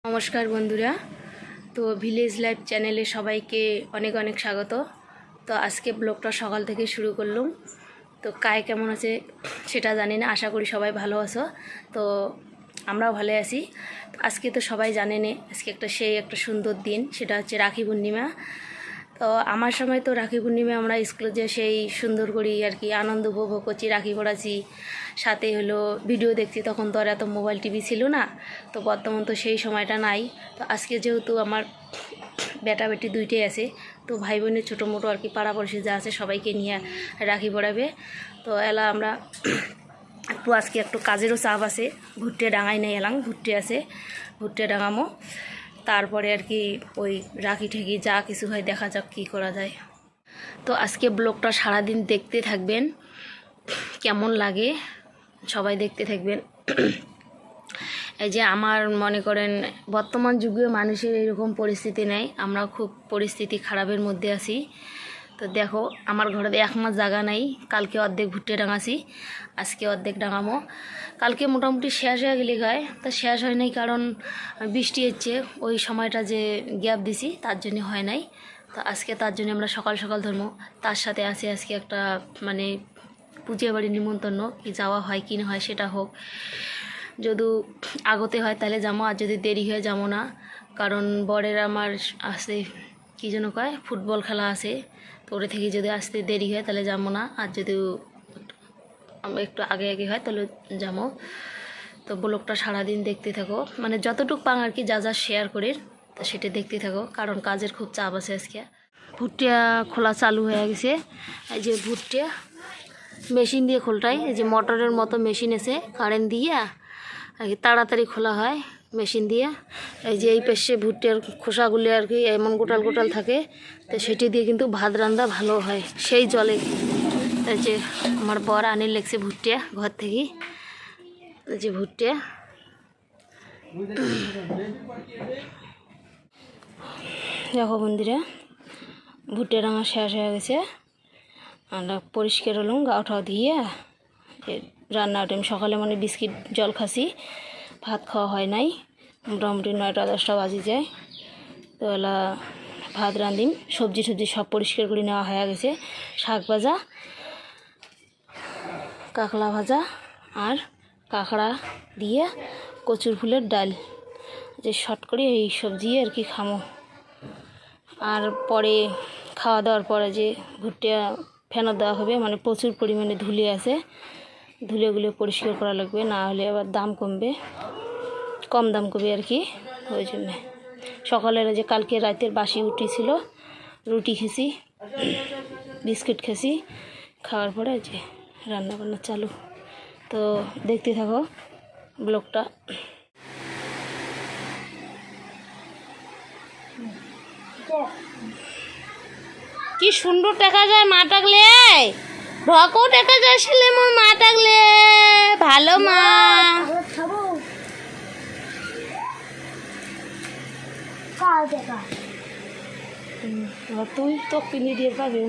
নমস্কার বন্ধুরা, তো ভিলেজ লাইফ চ্যানেলে সবাইকে অনেক অনেক স্বাগত। তো আজকে ব্লগটা সকাল থেকে শুরু করলাম। তো কায় কেমন আছে সেটা জানি না, আশা করি সবাই ভালো আছো। তো আমরাও ভালো আছি। আজকে তো সবাই জানেনে আজকে একটা সুন্দর দিন, সেটা হচ্ছে রাখি পূর্ণিমা। তো আমার সময় তো রাখি পূর্ণিমা আমরা স্কুলে যে সেই সুন্দর করি আর কি আনন্দ উপভোগ করছি, রাখি পড়াচ্ছি, সাথে হলো ভিডিও দেখছি। তখন তো আর এত মোবাইল টিভি ছিল না, তো বর্তমান তো সেই সময়টা নাই। তো আজকে যেহেতু আমার বেটা বেটি দুইটাই আছে, তো ভাই বোনের ছোটো মোটো আর কি পাড়া পড়শি যা আছে সবাইকে নিয়ে রাখি পড়াবে। তো এলা আমরা আজকে একটু কাজেরও চাপ আছে, ভুট্টে ডাঙাই নেই এলাম, ভুট্টে আছে, ভুট্টে ডাঙামো। তারপরে আর কি ওই রাখি ঠেকি যা কিছু হয় দেখা যাক কী করা যায়। তো আজকে ব্লগটা সারাদিন দেখতে থাকবেন, কেমন লাগে সবাই দেখতে থাকবেন। এই যে আমার মনে করেন বর্তমান যুগে মানুষের এরকম পরিস্থিতি নেই, আমরা খুব পরিস্থিতি খারাপের মধ্যে আছি। তো দেখো আমার ঘরে 1 মাস জায়গা নাই, কালকে অর্ধেক ভুট্টে ডাঙাছি, আজকে অর্ধেক ডাঙামো। কালকে মোটামুটি শেষ হয়ে গেলে গায়ে, তা শেষ হয় নাই কারণ বৃষ্টি হচ্ছে, ওই সময়টা যে গ্যাপ দিছি তার জন্য হয় নাই। তো আজকে তার জন্য আমরা সকাল সকাল ধরবো। তার সাথে আছে আজকে একটা মানে পুজো বাড়ির নিমন্ত্রণ, কি যাওয়া হয় কি না হয় সেটা হোক, যদি আগতে হয় তাহলে যাবো, আর যদি দেরি হয়ে যাবো না। কারণ বরের আমার আছে কী যেন কয় ফুটবল খেলা আছে, তো ওটা থেকে যদি আসতে দেরি হয় তাহলে যাবো না, আর যদি একটু আগে আগে হয় তাহলে যাবো। তো ব্লগটা সারাদিন দেখতে থাকো, মানে যতটুকু পাং আর কি যা যা শেয়ার করে, তো সেটা দেখতে থাকো, কারণ কাজের খুব চাপ আছে আজকে। ভুট্টা খোলা চালু হয়ে গেছে, এই যে ভুট্টা মেশিন দিয়ে খোলটাই, এই যে মোটরের মতো মেশিন এসে কারেন্ট দিয়ে আর কি তাড়াতাড়ি খোলা হয় মেশিন দিয়ে। এই যে এই পেশে ভুট্টার খোসাগুলি আর কি এমন গোটাল গোটাল থাকে, তো সেটি দিয়ে কিন্তু ভাত রান্না ভালো হয় সেই জলে। এই যে আমার বর আনি লেগছে ভুট্টা ঘর থেকে, এই যে ভুট্টা দেখো বন্ধুরা, ভুট্টা রাঙা শেষ হয়ে গেছে। আমরা পরিষ্কার হলাম, গাও ঠাও দিয়ে রান্নার টাইম সকালে মানে বিস্কিট জল খাসি, ভাত খাওয়া হয় নাই, মোটামুটি 9টা 10টা বাজে যায়। তো এলা ভাত রাঁধিম, সবজি টবজি সব পরিষ্কার করে নেওয়া হয়ে গেছে। শাক ভাজা, কাঁকড়া ভাজা আর কাঁকড়া দিয়ে কচুর ফুলের ডাল, যে শর্ট করে এই সবজি আর কি খামো। আর পরে খাওয়া দাওয়ার পরে যে ভুট্টা ফেনা দেওয়া হবে, মানে প্রচুর পরিমাণে ধুলে আছে, ধুলেগুলো পরিষ্কার করা লাগবে, না হলে আবার দাম কমবে, কম দাম কমবে আর কি। ওই জন্যে সকালের যে কালকে রাতের বাসি রুটি ছিল, রুটি খেয়েছি, বিস্কিট খেয়েছি, খাওয়ার পরে যে রান্না বান্না চালু। তো দেখতে থাকো ব্লগটা। কি সুন্দর দেখা যায় মা টাকলে, ঢকও দেখা যাচ্ছিলে মোর মা টাকলে, ভালো মা। তুই তো কিনে দিয়ে পাবি।